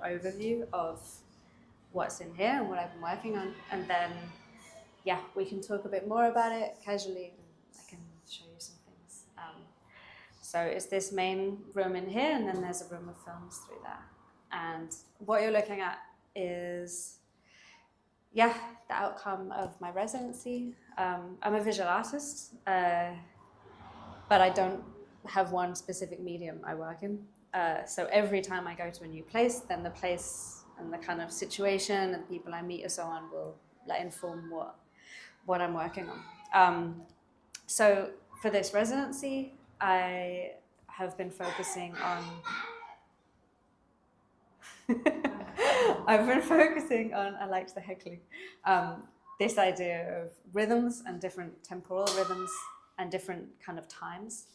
overview of what's in here and what I've been working on, and then yeah, we can talk a bit more about it casually, and I can show you some things. So it's this main room in here, and then there's a room of films through there. And what you're looking at is, yeah, the outcome of my residency. I'm a visual artist, but I don't have one specific medium I work in. So every time I go to a new place, then the place and the kind of situation and people I meet and so on will inform what I'm working on. So for this residency, I have been focusing on I liked the heckling, this idea of rhythms and different temporal rhythms and different kind of times.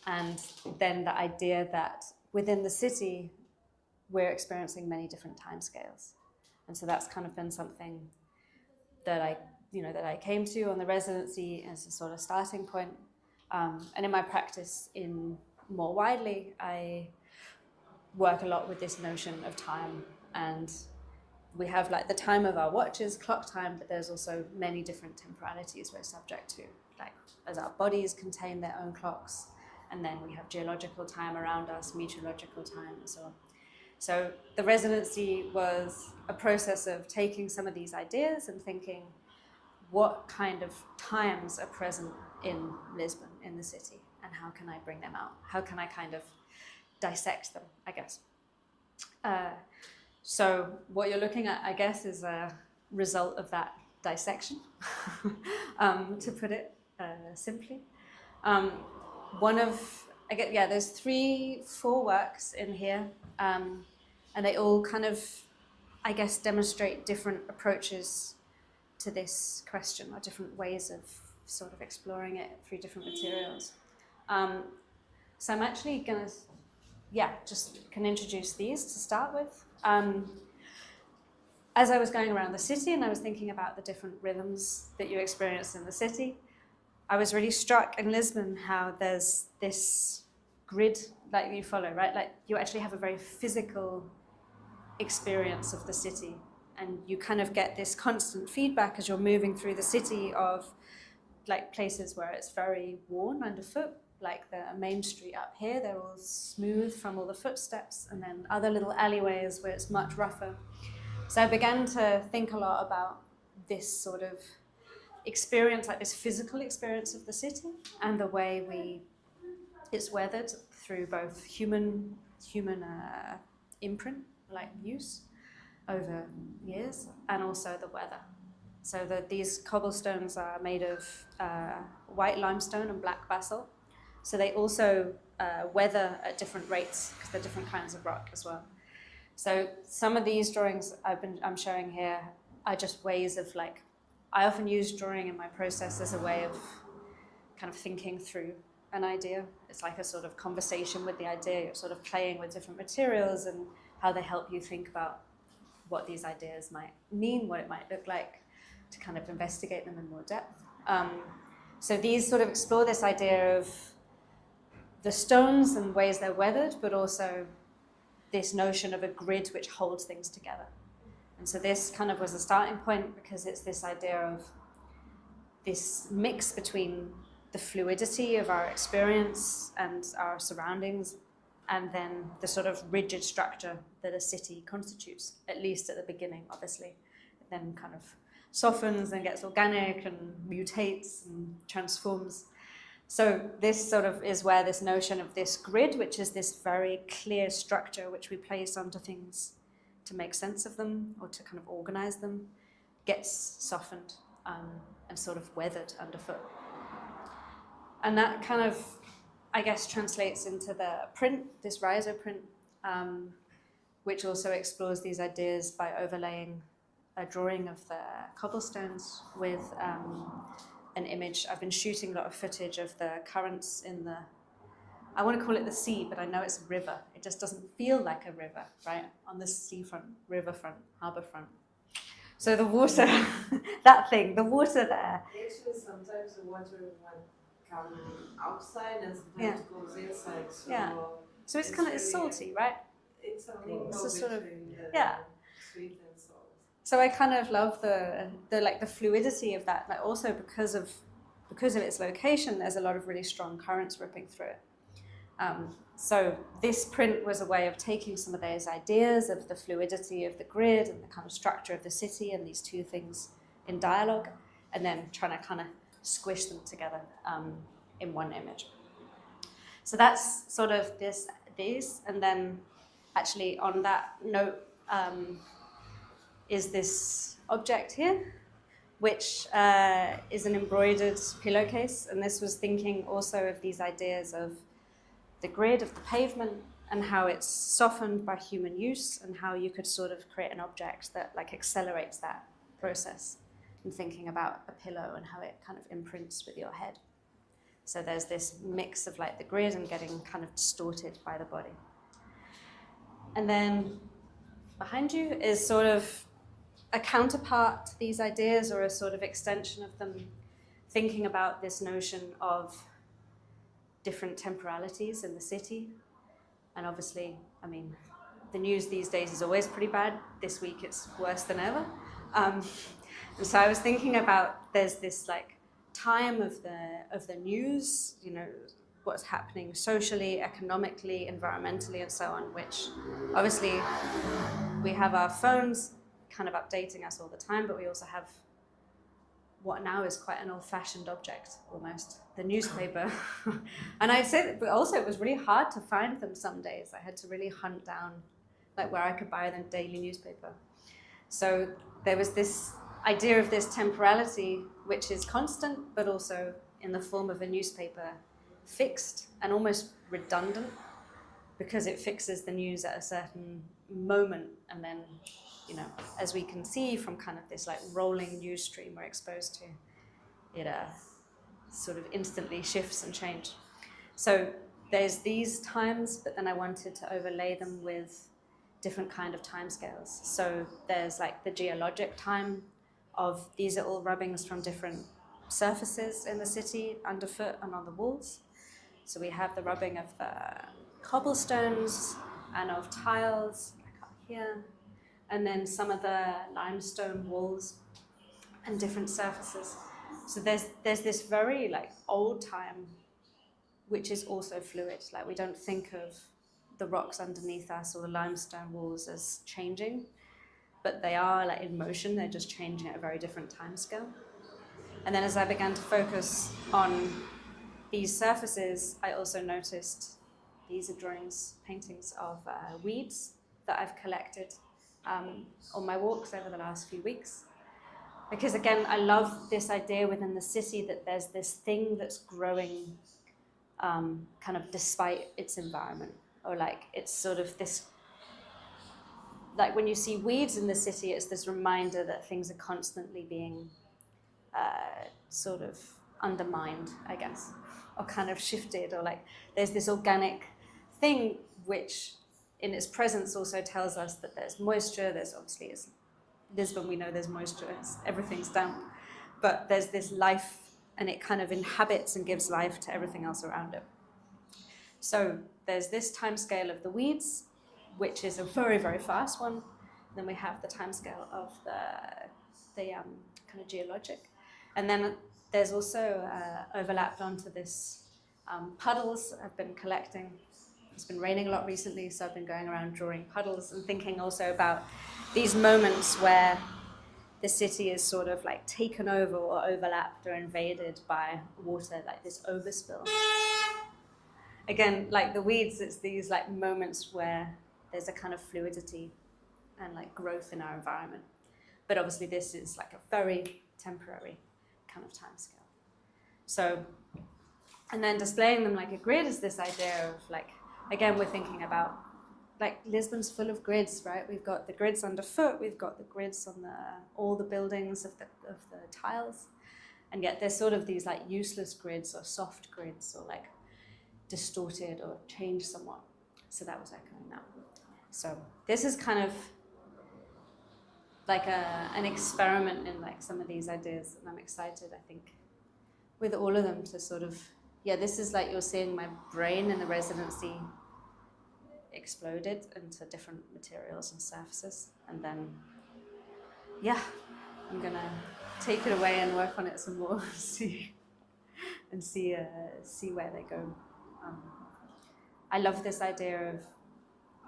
And then the idea that within the city, we're experiencing many different timescales. And so that's kind of been something that I came to on the residency as a sort of starting point. And in my practice more widely, I work a lot with this notion of time. And we have like the time of our watches, clock time, but there's also many different temporalities we're subject to, like as our bodies contain their own clocks. And then we have geological time around us, meteorological time, and so on. So the residency was a process of taking some of these ideas and thinking, what kind of times are present in Lisbon, in the city, and how can I bring them out? How can I kind of dissect them, I guess? So what you're looking at, I guess, is a result of that dissection, to put it simply. There's 4 works in here, and they all kind of, I guess, demonstrate different approaches to this question, or different ways of sort of exploring it through different materials. So I'm actually going to, just can introduce these to start with. As I was going around the city and I was thinking about the different rhythms that you experience in the city, I was really struck in Lisbon how there's this grid like you follow, right? Like you actually have a very physical experience of the city, and you kind of get this constant feedback as you're moving through the city of like places where it's very worn underfoot, like the main street up here, they're all smooth from all the footsteps, and then other little alleyways where it's much rougher. So I began to think a lot about this sort of experience, like this physical experience of the city, and the way it's weathered through both human imprint, like use over years, and also the weather. So these cobblestones are made of white limestone and black basalt. So they also weather at different rates because they're different kinds of rock as well. So some of these drawings I'm showing here are just ways of like, I often use drawing in my process as a way of kind of thinking through an idea. It's like a sort of conversation with the idea. You're sort of playing with different materials and how they help you think about what these ideas might mean, what it might look like, to kind of investigate them in more depth. So these sort of explore this idea of the stones and ways they're weathered, but also this notion of a grid which holds things together. And so this kind of was a starting point because it's this idea of this mix between the fluidity of our experience and our surroundings, and then the sort of rigid structure that a city constitutes, at least at the beginning, obviously. It then kind of softens and gets organic and mutates and transforms. So this sort of is where this notion of this grid, which is this very clear structure which we place onto things to make sense of them or to kind of organize them, gets softened and sort of weathered underfoot. And that kind of, I guess, translates into the print, this riso print, which also explores these ideas by overlaying a drawing of the cobblestones with an image. I've been shooting a lot of footage of the currents in the, I want to call it the sea, but I know it's a river. It just doesn't feel like a river, right? On the seafront, riverfront, harbourfront. So the water, that thing, the water there. Actually, sometimes the water comes outside and sometimes goes inside. So So it's kind of, it's salty, right? It's a It's a sort of, Yeah. sweet and salt. So I kind of love the fluidity of that. Like also because of its location, there's a lot of really strong currents ripping through it. So this print was a way of taking some of those ideas of the fluidity of the grid and the kind of structure of the city and these two things in dialogue, and then trying to kind of squish them together in one image. So that's sort of these, and then actually on that note is this object here, which is an embroidered pillowcase, and this was thinking also of these ideas of the grid of the pavement and how it's softened by human use and how you could sort of create an object that like accelerates that process, and thinking about a pillow and how it kind of imprints with your head. So there's this mix of like the grid and getting kind of distorted by the body. And then behind you is sort of a counterpart to these ideas, or a sort of extension of them, thinking about this notion of different temporalities in the city. And obviously, I mean, the news these days is always pretty bad. This week it's worse than ever. And so I was thinking about, there's this like time of the news, you know, what's happening socially, economically, environmentally, and so on, which obviously we have our phones kind of updating us all the time, but we also have what now is quite an old-fashioned object, almost, the newspaper. And I'd say that, but also it was really hard to find them some days. I had to really hunt down like where I could buy the daily newspaper. So there was this idea of this temporality, which is constant, but also in the form of a newspaper, fixed and almost redundant, because it fixes the news at a certain moment, and then, you know, as we can see from kind of this like rolling news stream we're exposed to, it sort of instantly shifts and changes. So there's these times, but then I wanted to overlay them with different kind of timescales. So there's like the geologic time of these are all rubbings from different surfaces in the city, underfoot and on the walls. So we have the rubbing of cobblestones and of tiles, like up here, and then some of the limestone walls and different surfaces. So there's this very like old time, which is also fluid. Like we don't think of the rocks underneath us or the limestone walls as changing, but they are like in motion. They're just changing at a very different time scale. And then as I began to focus on these surfaces, I also noticed these are drawings, paintings of weeds that I've collected on my walks over the last few weeks. Because again, I love this idea within the city that there's this thing that's growing kind of despite its environment, or like it's sort of this, like when you see weeds in the city, it's this reminder that things are constantly being sort of undermined, I guess, or kind of shifted, or like there's this organic thing which in its presence also tells us that there's moisture. There's obviously, it's Lisbon, we know there's moisture, everything's damp, but there's this life, and it kind of inhabits and gives life to everything else around it. So there's this time scale of the weeds, which is a very, very fast one. Then we have the time scale of the kind of geologic. And then there's also overlapped onto this puddles I've been collecting. It's been raining a lot recently, so I've been going around drawing puddles and thinking also about these moments where the city is sort of like taken over or overlapped or invaded by water, like this overspill. Again, like the weeds, it's these like moments where there's a kind of fluidity and like growth in our environment. But obviously this is like a very temporary kind of time scale. So, and then displaying them like a grid is this idea of like, again, we're thinking about like Lisbon's full of grids, right? We've got the grids underfoot, we've got the grids on all the buildings of the tiles, and yet there's sort of these like useless grids or soft grids or like distorted or changed somewhat. So that was echoing that. So this is kind of like an experiment in like some of these ideas, and I'm excited, I think, with all of them to sort of, yeah, this is like you're seeing my brain in the residency exploded into different materials and surfaces. And then, yeah, I'm gonna take it away and work on it some more, see where they go. I love this idea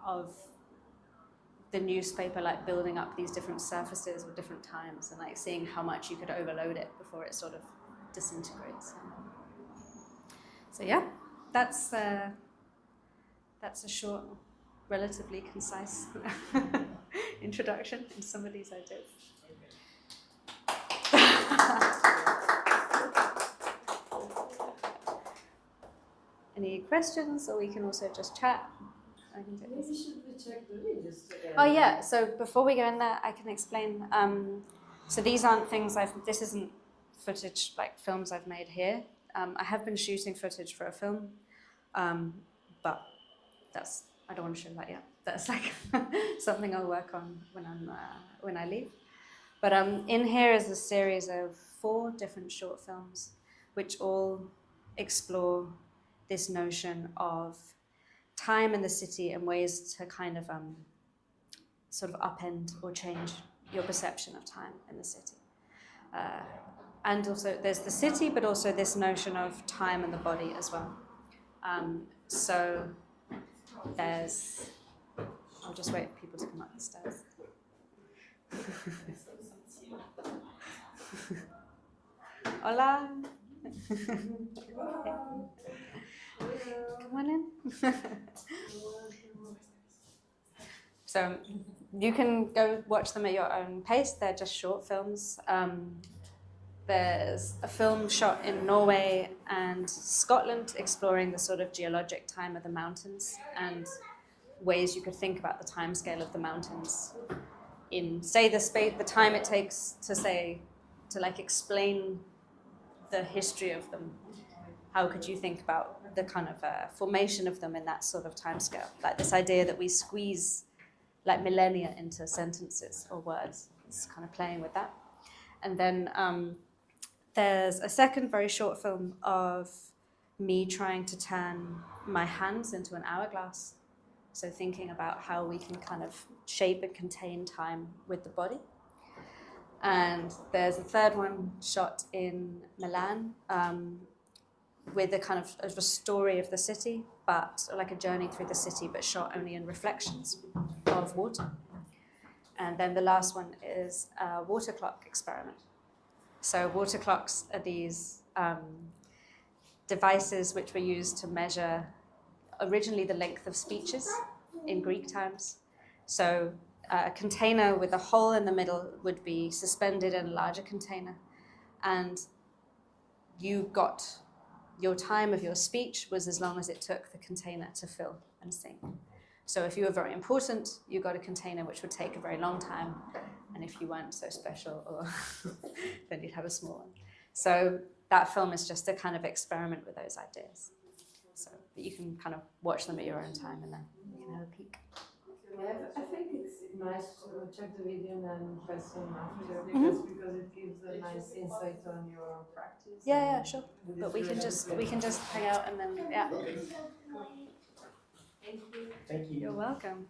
of the newspaper like building up these different surfaces or different times, and like seeing how much you could overload it before it sort of disintegrates. So yeah, that's a short, relatively concise introduction into some of these ideas. Any questions, or we can also just chat. I can take this. Maybe should we check the videos together? Oh yeah, so before we go in there, I can explain. So these aren't things this isn't footage, like films I've made here. I have been shooting footage for a film, but I don't want to show that yet. That's like something I'll work on when I leave. But in here is a series of 4 different short films, which all explore this notion of time in the city and ways to kind of sort of upend or change your perception of time in the city. And also there's the city, but also this notion of time and the body as well. So there's, I'll just wait for people to come up the stairs. Hola. Come on in. So you can go watch them at your own pace. They're just short films. There's a film shot in Norway and Scotland exploring the sort of geologic time of the mountains and ways you could think about the time scale of the mountains in, say, the time it takes to like explain the history of them. How could you think about the kind of formation of them in that sort of time scale? Like this idea that we squeeze like millennia into sentences or words. It's kind of playing with that. And then there's a second very short film of me trying to turn my hands into an hourglass. So thinking about how we can kind of shape and contain time with the body. And there's a third one shot in Milan with a kind of a story of the city, but like a journey through the city, but shot only in reflections of water. And then the last one is a water clock experiment. So water clocks are these devices which were used to measure originally the length of speeches in Greek times. So a container with a hole in the middle would be suspended in a larger container, and you got your time of your speech was as long as it took the container to fill and sink. So if you were very important, you got a container which would take a very long time, and if you weren't so special, or then you'd have a small one. So that film is just a kind of experiment with those ideas. So that you can kind of watch them at your own time, and then you can have a peek. Yeah, I think it's nice to check the video and then press on after because it gives a nice insight on your practice. Yeah, sure. But we can just hang out and then yeah. Thank you. Thank you. You're welcome.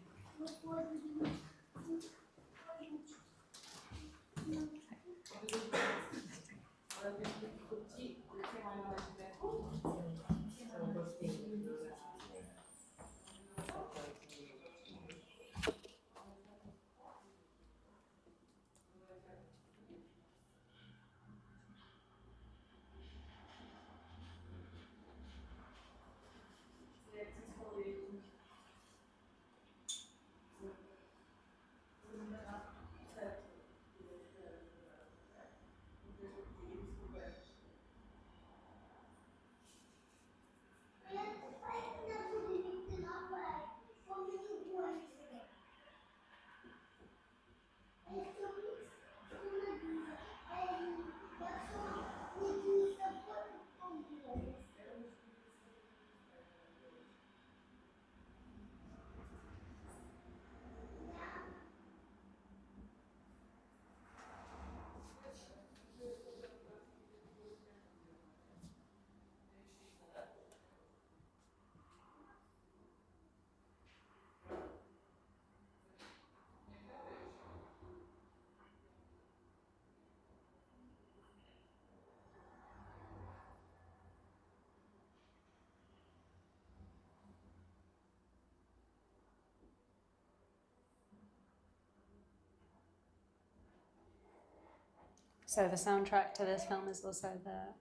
So the soundtrack to this film is also the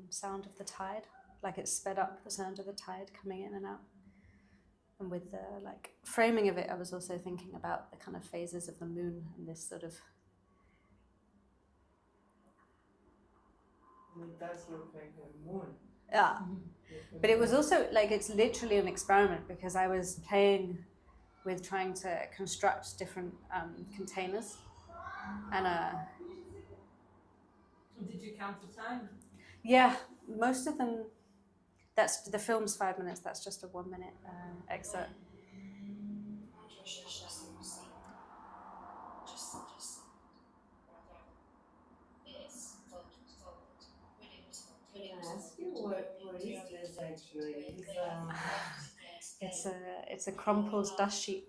sound of the tide, like it's sped up, the sound of the tide coming in and out. And with the like framing of it, I was also thinking about the kind of phases of the moon and this sort of. It does look like a moon. Yeah, but it was also like it's literally an experiment because I was playing with trying to construct different containers, and Did you count the time? yeah, most of them. That's the film's 5 minutes. That's just a 1 minute excerpt. Can I ask you what is this actually? It's a crumpled dust sheet.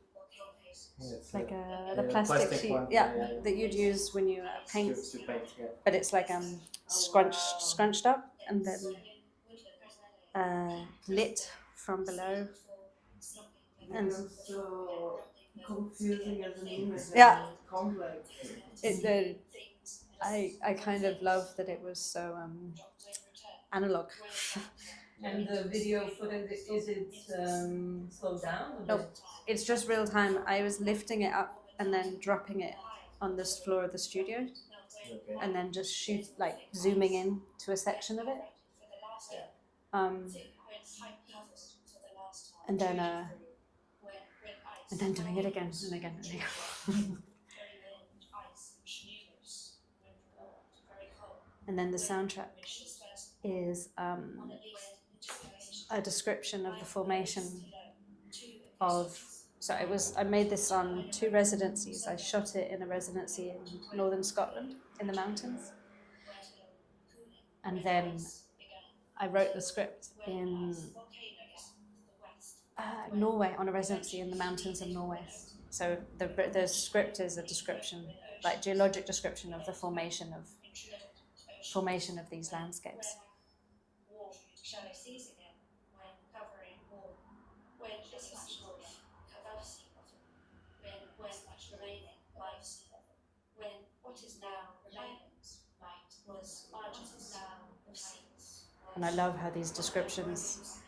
It's Like the plastic sheet, one, yeah, that you'd use when you paint. to paint, yeah. But it's like scrunched up and then lit from below. And so confusing as an image. Yeah. And complex. I kind of love that it was so analog. And the video footage, is it slowed down? Nope. It's just real time. I was lifting it up and then dropping it on this floor of the studio, Okay. and then just zooming in to a section of it. And then doing it again and again and again. And then the soundtrack is a description of the formation of. So I made this on 2 residencies. I shot it in a residency in northern Scotland in the mountains, and then I wrote the script in Norway on a residency in the mountains of Norway. So the script is a description, like geologic description of the formation of these landscapes. And I love how these descriptions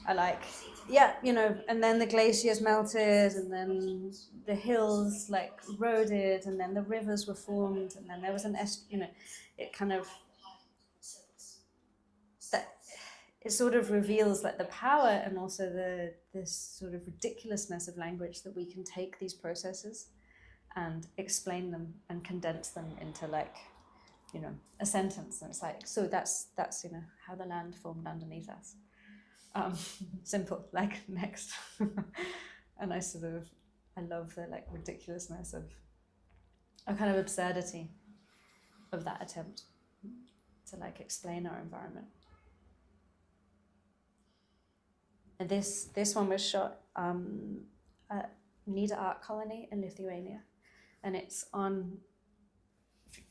are like, yeah, you know, and then the glaciers melted, and then the hills like eroded, and then the rivers were formed, and then there was it kind of, that it sort of reveals like the power and also this sort of ridiculousness of language, that we can take these processes and explain them and condense them into like, you know, a sentence. And it's like, so that's you know, how the land formed underneath us. Simple, like, next. And I love the like ridiculousness of a kind of absurdity of that attempt to like explain our environment. And this one was shot at Nida Art Colony in Lithuania, and it's on,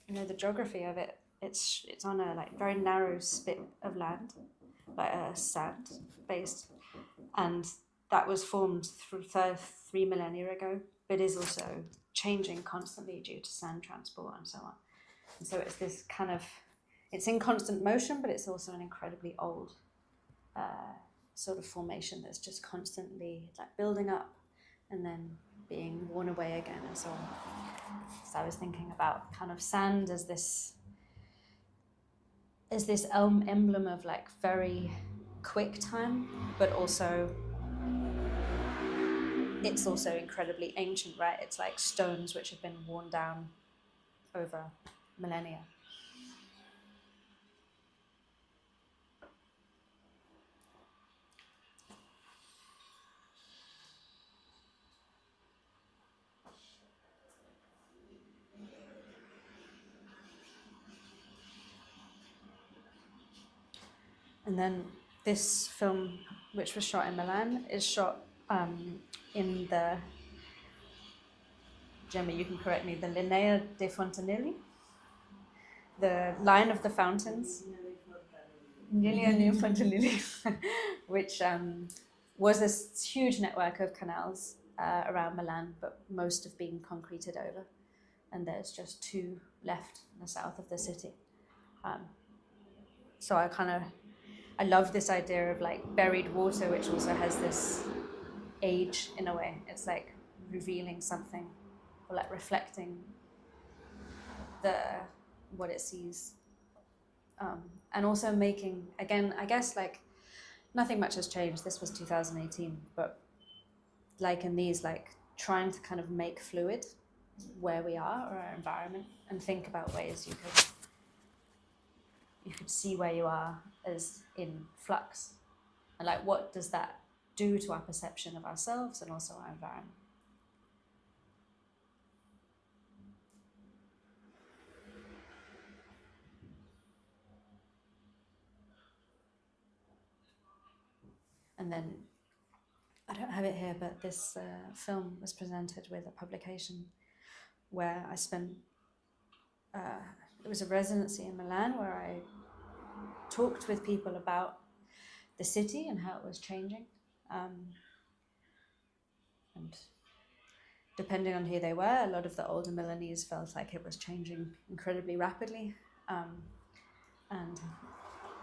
you know, the geography of it. It's on a like very narrow spit of land, like a sand based, and that was formed through 3 millennia ago, but is also changing constantly due to sand transport and so on. And so it's this kind of, it's in constant motion, but it's also an incredibly old sort of formation that's just constantly like building up and then being worn away again and so on. So I was thinking about kind of sand as this emblem of like very quick time, but also it's also incredibly ancient, right? It's like stones which have been worn down over millennia. And then this film, which was shot in Milan, is shot in the, Gemma, you can correct me, the Linea dei Fontanelli, the line of the fountains, Linea dei Fontanelli, which was this huge network of canals around Milan, but most have been concreted over. and there's just 2 left in the south of the city. So I love this idea of like buried water, which also has this age in a way. It's like revealing something, or like reflecting what it sees, and also making, again, I guess like nothing much has changed. This was 2018, but like in these, like trying to kind of make fluid where we are or our environment, and think about ways you could see where you are as in flux, and like what does that do to our perception of ourselves and also our environment. And then, I don't have it here, but this film was presented with a publication where I spent, it was a residency in Milan where I talked with people about the city and how it was changing. And depending on who they were, a lot of the older Milanese felt like it was changing incredibly rapidly. And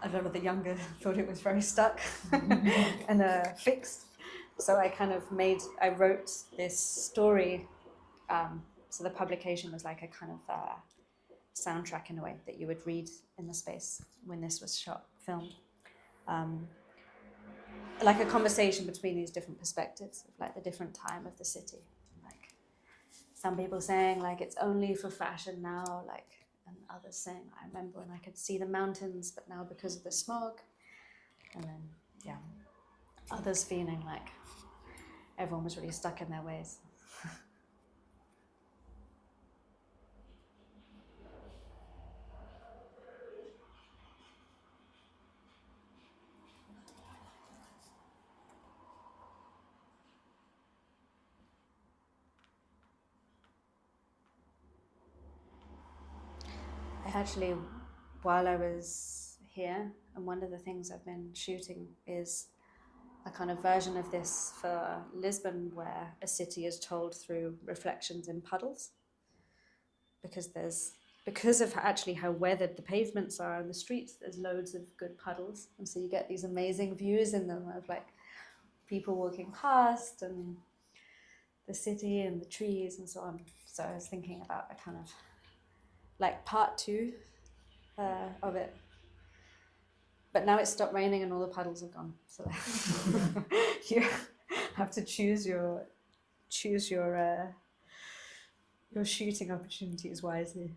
a lot of the younger thought it was very stuck and fixed. So I wrote this story. So the publication was like a kind of soundtrack in a way that you would read in the space when this was filmed. Like a conversation between these different perspectives of like the different time of the city. Like some people saying like it's only for fashion now, like, and others saying, I remember when I could see the mountains, but now because of the smog. And then, yeah, others feeling like everyone was really stuck in their ways. Actually, while I was here, and one of the things I've been shooting is a kind of version of this for Lisbon, where a city is told through reflections in puddles, because of actually how weathered the pavements are on the streets. There's loads of good puddles, and so you get these amazing views in them of like people walking past and the city and the trees and so on. So I was thinking about a kind of like part 2 of it. But now it's stopped raining and all the puddles have gone. So you have to choose your shooting opportunities wisely.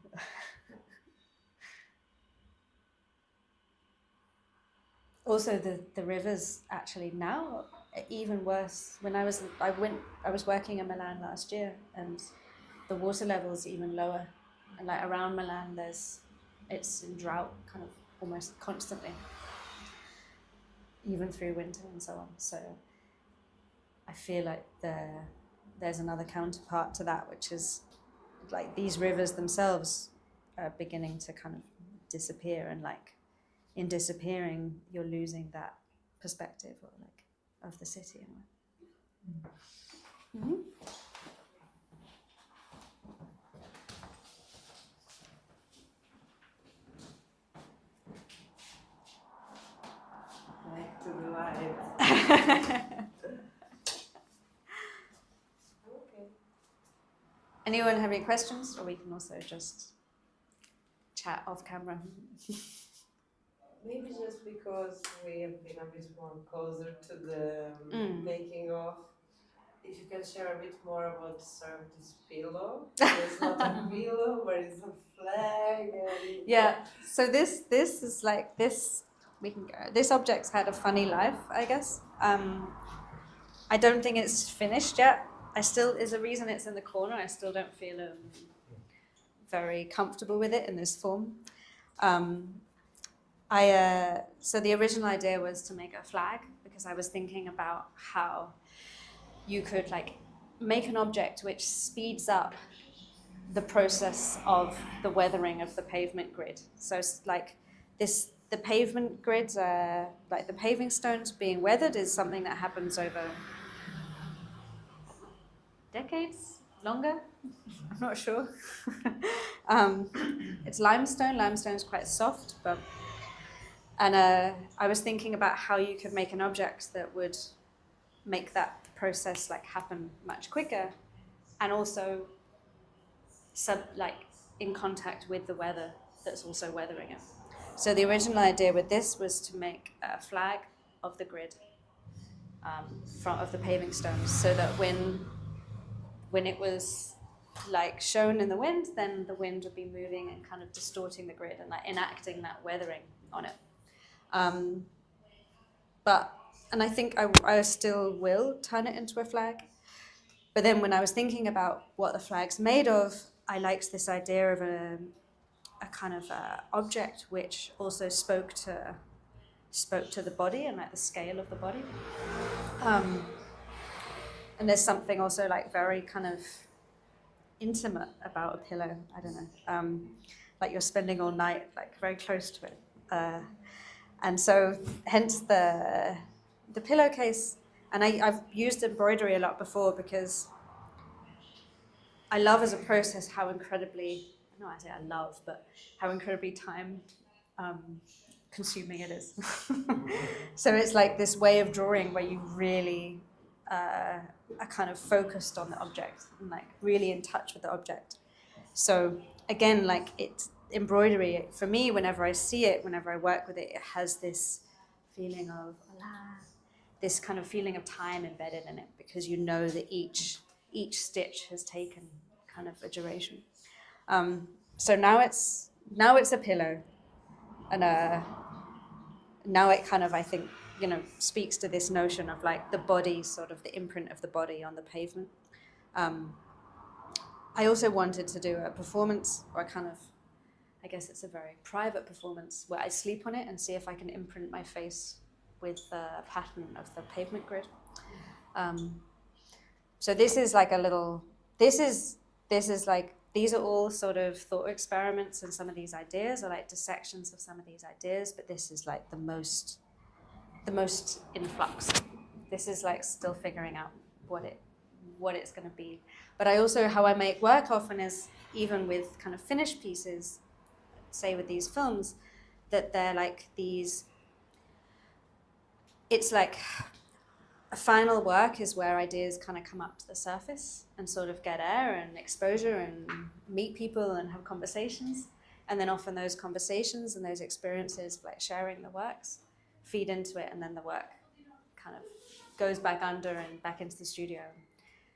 Also, the rivers actually now are even worse. When I was working in Milan last year, and the water level's even lower. And like around Milan, it's in drought kind of almost constantly, even through winter and so on. So I feel like there's another counterpart to that, which is like these rivers themselves are beginning to kind of disappear, and like in disappearing, you're losing that perspective or like of the city. Mm-hmm. Back to the light. Okay. Anyone have any questions, or we can also just chat off camera. Maybe just because we have been a bit more closer to the making of, if you can share a bit more about sort of this pillow. It's not a pillow, but it's a flag. Yeah. So this is like this. We can go. This object's had a funny life, I guess. I don't think it's finished yet. Is a reason it's in the corner. I still don't feel very comfortable with it in this form. So the original idea was to make a flag, because I was thinking about how you could like make an object which speeds up the process of the weathering of the pavement grid. So like the pavement grids, like the paving stones being weathered, is something that happens over decades, longer. I'm not sure. It's limestone. Limestone is quite soft, and I was thinking about how you could make an object that would make that process like happen much quicker, and also in contact with the weather that's also weathering it. So the original idea with this was to make a flag of the grid of the paving stones, so that when it was like shown in the wind, then the wind would be moving and kind of distorting the grid and like enacting that weathering on it. And I think I still will turn it into a flag. But then when I was thinking about what the flag's made of, I liked this idea of a kind of object which also spoke to the body and like the scale of the body. And there's something also like very kind of intimate about a pillow. I don't know, like you're spending all night like very close to it, and so hence the pillowcase. And I've used embroidery a lot before because I love as a process how incredibly, no, I say I love, but how incredibly time consuming it is. So it's like this way of drawing where you really are kind of focused on the object and like really in touch with the object. So again, like embroidery, for me, whenever I see it, whenever I work with it, it has this feeling of this kind of feeling of time embedded in it, because you know that each stitch has taken kind of a duration. So now it's a pillow, and now it kind of, I think, speaks to this notion of like the body, sort of the imprint of the body on the pavement. I also wanted to do a performance, or I guess it's a very private performance, where I sleep on it and see if I can imprint my face with the pattern of the pavement grid. So this is like these are all sort of thought experiments, and some of these ideas are like dissections of some of these ideas, but this is like the most in flux. This is like still figuring out what it's going to be. But I also, how I make work often is, even with kind of finished pieces, say with these films, that they're like these, it's like a final work is where ideas kind of come up to the surface and sort of get air and exposure and meet people and have conversations. And then often those conversations and those experiences, like sharing the works, feed into it, and then the work kind of goes back under and back into the studio.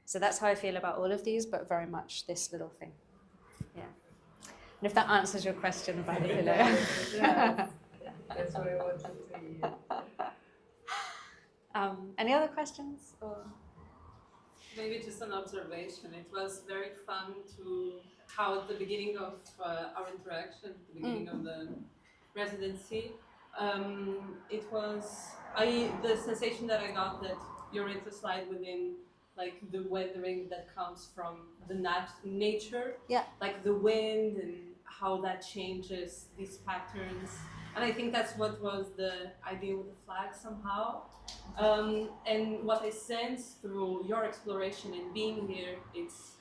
So that's how I feel about all of these, but very much this little thing. Yeah. And if that answers your question about the pillow. Yeah, that's what I wanted to hear. Any other questions? Or? Maybe just an observation. It was very fun to how at the beginning of our interaction, at the beginning of the residency, it was the sensation that I got that you're into slide within like the weathering that comes from the nature, yeah, like the wind and how that changes these patterns. And I think that's what was the idea with the flag somehow. And what I sense through your exploration and being here, it's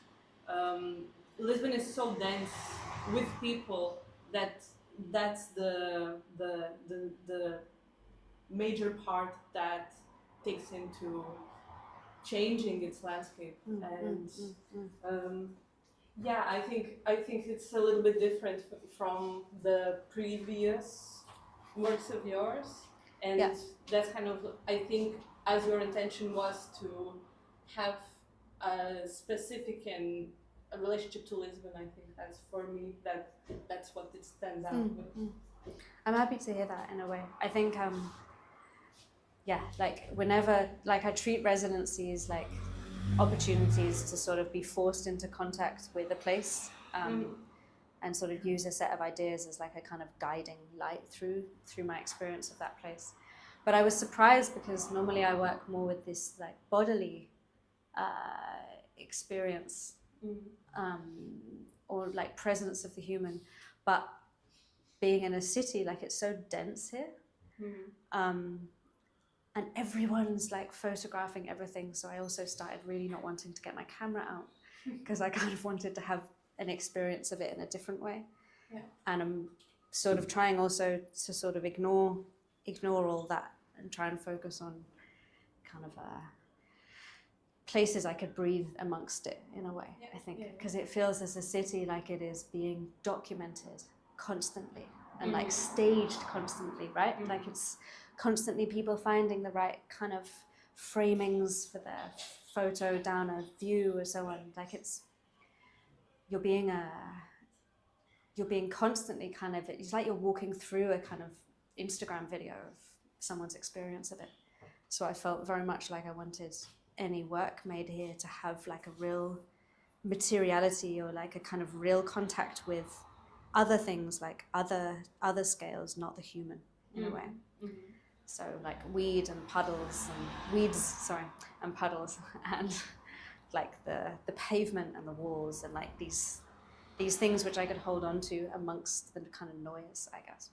Lisbon is so dense with people that's the major part that takes into changing its landscape. Yeah, I think it's a little bit different from the previous works of yours, and that's kind of, I think, as your intention was to have a specific and a relationship to Lisbon. I think that's, for me, that's what it stands out with. I'm happy to hear that in a way. I think like whenever, like I treat residencies like opportunities to sort of be forced into contact with a place, and sort of use a set of ideas as like a kind of guiding light through my experience of that place. But I was surprised, because normally I work more with this like bodily experience, or like presence of the human. But being in a city, like it's so dense here, and everyone's like photographing everything. So I also started really not wanting to get my camera out, because I kind of wanted to have an experience of it in a different way. Yeah. And I'm sort of trying also to sort of ignore all that and try and focus on kind of places I could breathe amongst it in a way, Yeah, I think, yeah. because it feels as a city like it is being documented constantly and like staged constantly, right? Like it's constantly people finding the right kind of framings for their photo down a view or so on. Like you're being constantly kind of, it's like you're walking through a kind of Instagram video of someone's experience of it. So I felt very much like I wanted any work made here to have like a real materiality or like a kind of real contact with other things, like other scales, not the human in a way. So like weeds and puddles and like the pavement and the walls and like these things which I could hold on to amongst the kind of noise, I guess.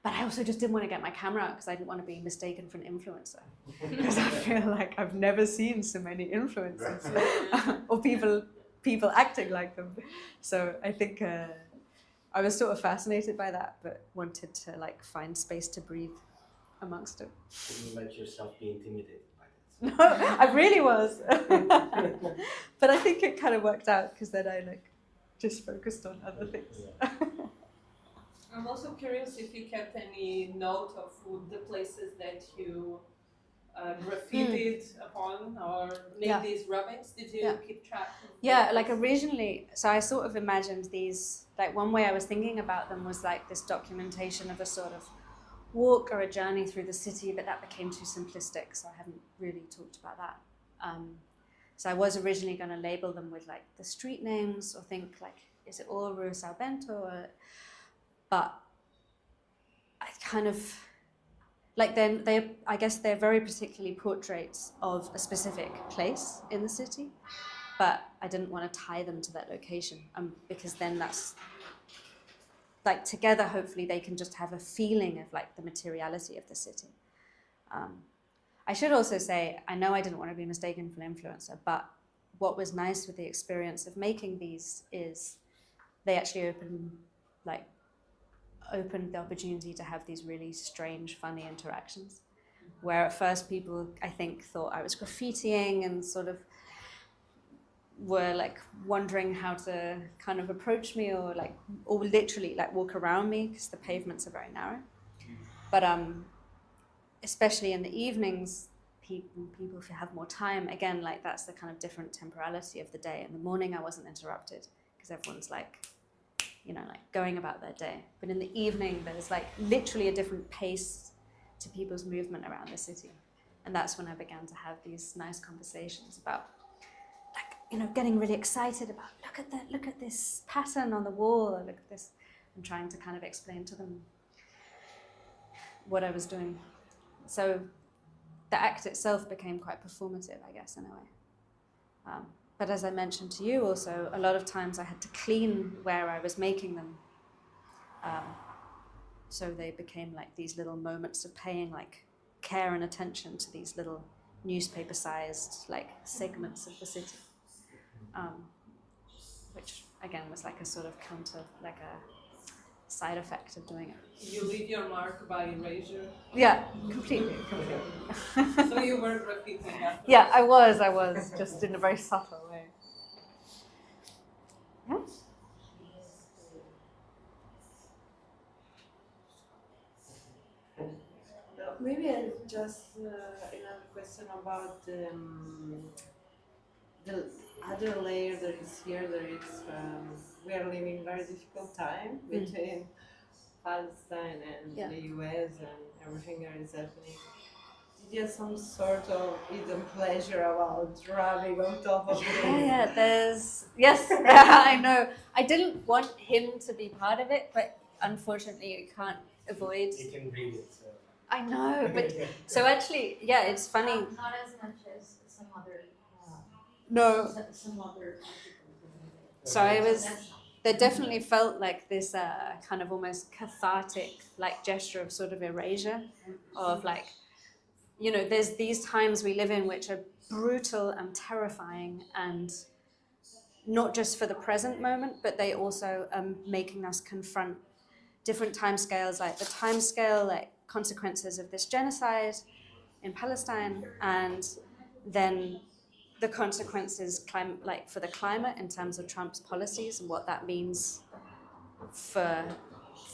But I also just didn't want to get my camera out because I didn't want to be mistaken for an influencer. Because I feel like I've never seen so many influencers or people acting like them. So I think I was sort of fascinated by that, but wanted to like find space to breathe amongst it. Didn't you let yourself be intimidated by this? No, I really was. But I think it kind of worked out because then I like just focused on other things. Yeah. I'm also curious if you kept any note of the places that you graffitied upon or made these rubbings. Did you keep track of Yeah, like originally, so I sort of imagined these, like one way I was thinking about them was like this documentation of a sort of walk or a journey through the city, but that became too simplistic, so I haven't really talked about that. So I was originally going to label them with like the street names or think like, is it all Rua São Bento? But I kind of, like then I guess they're very particularly portraits of a specific place in the city, but I didn't want to tie them to that location because then that's, like together hopefully they can just have a feeling of like the materiality of the city. I should also say, I know I didn't want to be mistaken for an influencer, but what was nice with the experience of making these is they actually opened the opportunity to have these really strange, funny interactions, where at first people, I think, thought I was graffitiing and sort of were like wondering how to kind of approach me or literally like walk around me because the pavements are very narrow. But especially in the evenings, people if you have more time, again, like that's the kind of different temporality of the day. In the morning, I wasn't interrupted because everyone's like, you know, like going about their day. But in the evening, there's like literally a different pace to people's movement around the city. And that's when I began to have these nice conversations about, like, you know, getting really excited about, look at this pattern on the wall, or look at this, and trying to kind of explain to them what I was doing. So the act itself became quite performative, I guess, in a way. But as I mentioned to you also, a lot of times I had to clean where I was making them. So they became like these little moments of paying like care and attention to these little newspaper-sized like segments of the city. Which again was like a sort of like a side effect of doing it. You leave your mark by erasure? Yeah, completely. So you were graffitiing after? Yeah, I was, just in a very subtle way. Yeah? Maybe I just another question about the other layer that is here. There is we are living very difficult time between Palestine and the US and everything that is happening. Did you have some sort of hidden pleasure about rubbing on top of it? Yeah, yes, I know. I didn't want him to be part of it, but unfortunately you can't avoid. You can read it. So. I know, but so actually, yeah, it's funny. Not as much as some other. No. Some other. So there definitely felt like this kind of almost cathartic like gesture of sort of erasure of like, you know, there's these times we live in which are brutal and terrifying and not just for the present moment, but they also are making us confront different timescales, like the timescale, like consequences of this genocide in Palestine, and then the consequences like for the climate in terms of Trump's policies and what that means for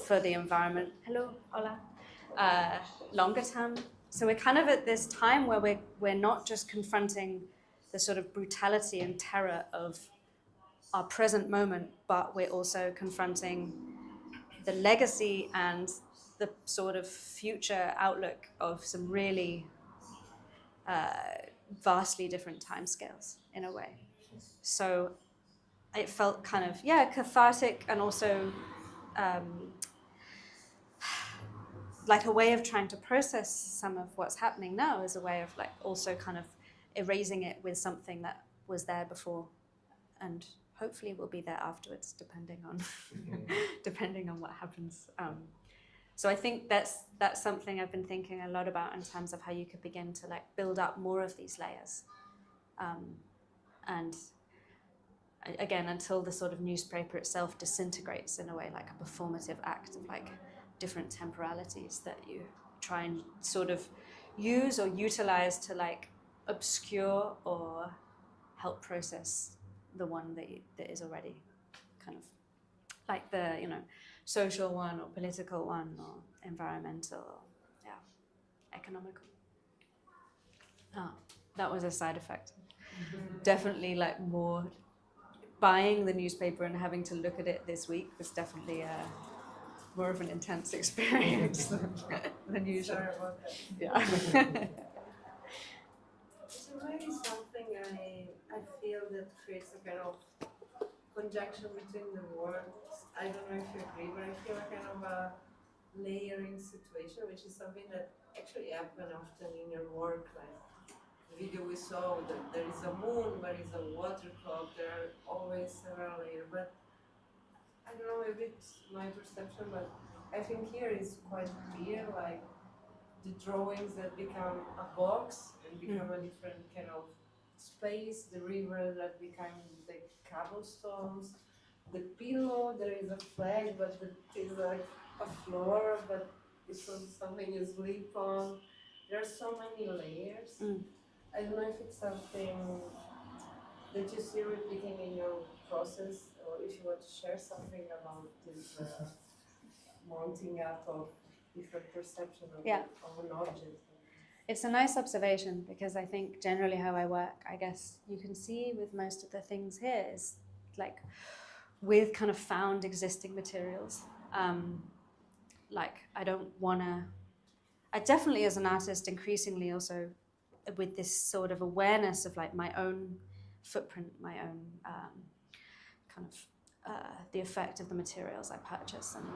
the environment. Hello, hola. Longer term. So we're kind of at this time where we're not just confronting the sort of brutality and terror of our present moment, but we're also confronting the legacy and the sort of future outlook of some really vastly different timescales in a way. So it felt kind of, cathartic, and also like a way of trying to process some of what's happening now, as a way of like also kind of erasing it with something that was there before and hopefully will be there afterwards, depending on what happens. So I think that's something I've been thinking a lot about in terms of how you could begin to like build up more of these layers. And again, until the sort of newspaper itself disintegrates in a way, like a performative act of like different temporalities that you try and sort of use or utilize to like obscure or help process the one that is already kind of like the, social one or political one or environmental or, economical. Oh, that was a side effect. Definitely like more buying the newspaper and having to look at it this week was definitely more of an intense experience than usual. Sorry about that. Yeah. It's really something I feel that creates a kind of conjunction between the worlds. I don't know if you agree, but I feel a kind of a layering situation, which is something that actually happens often in your work. Like the video we saw, that there is a moon, there is a water clock, there are always several layers. But I don't know, maybe it's my perception, but I think here is quite clear, like the drawings that become a box and become a different kind of space, the river that become the cobblestones, the pillow, there is a flag, but it is like a floor, but it's something you sleep on. There are so many layers. I don't know if it's something that you see repeating in your process, or if you want to share something about this mounting up of different perception of, of an object. It's a nice observation, because I think generally how I work, I guess you can see with most of the things here, is like with kind of found existing materials. Like I definitely as an artist increasingly also with this sort of awareness of like my own footprint, my own kind of the effect of the materials I purchase and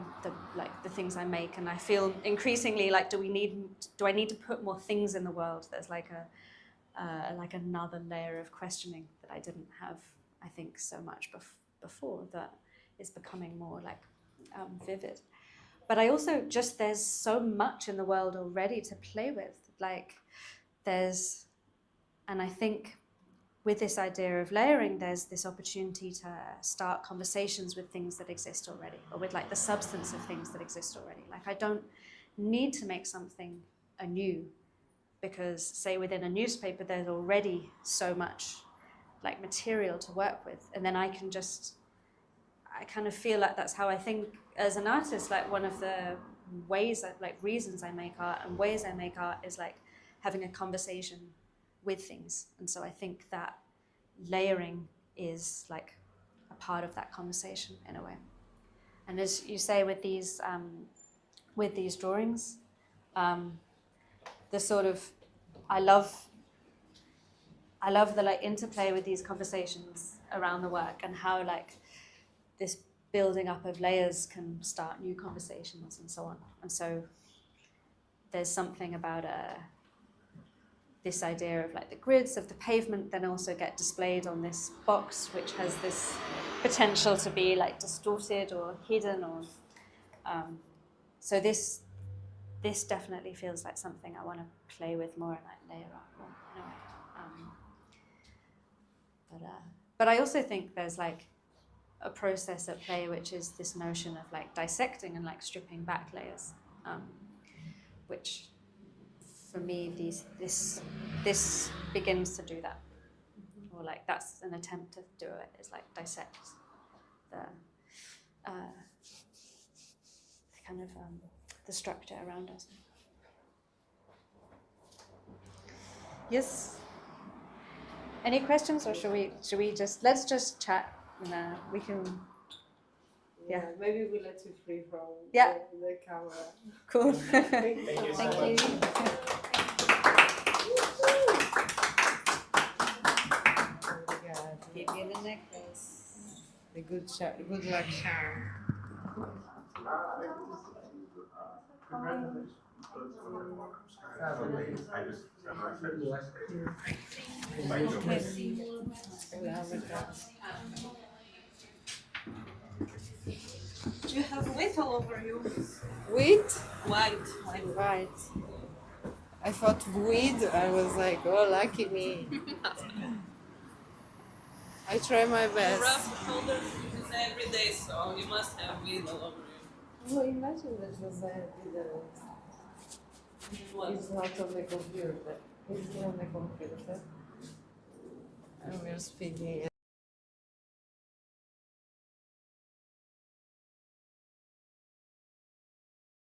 the things I make, and I feel increasingly like do I need to put more things in the world? There's like another layer of questioning that I didn't have, I think, so much before, that is becoming more like vivid. But I also there's so much in the world already to play with, like and I think with this idea of layering, there's this opportunity to start conversations with things that exist already, or with like the substance of things that exist already. Like I don't need to make something anew, because say within a newspaper, there's already so much like material to work with. And then I kind of feel like that's how I think as an artist, like one of the ways that like reasons I make art and ways I make art is like having a conversation with things. And so I think that layering is like a part of that conversation in a way. And as you say with these drawings, the sort of I love the like interplay with these conversations around the work, and how like this building up of layers can start new conversations and so on. And so there's something about this idea of like the grids of the pavement then also get displayed on this box, which has this potential to be like distorted or hidden, or so this definitely feels like something I want to play with more and like layer up more in a way. But I also think there's like a process at play, which is this notion of like dissecting and like stripping back layers, which for me this begins to do that, or like that's an attempt to do it, is like dissect the kind of the structure around us. Yes. Any questions, or should we let's just chat and we can. Yeah, maybe we let you free from Yeah. the camera. Cool. Thank you so Thank much. you. Oh my God. Give you the necklace. The good luck charm. You have wheat all over you. Wheat? White. Right. I thought weed. I was like, oh, lucky me. I try my You best. rub shoulders every day, so you must have wheat all over you. Well, imagine that Jose didn't. What? It's not on the computer. It's on the computer. And we're speaking.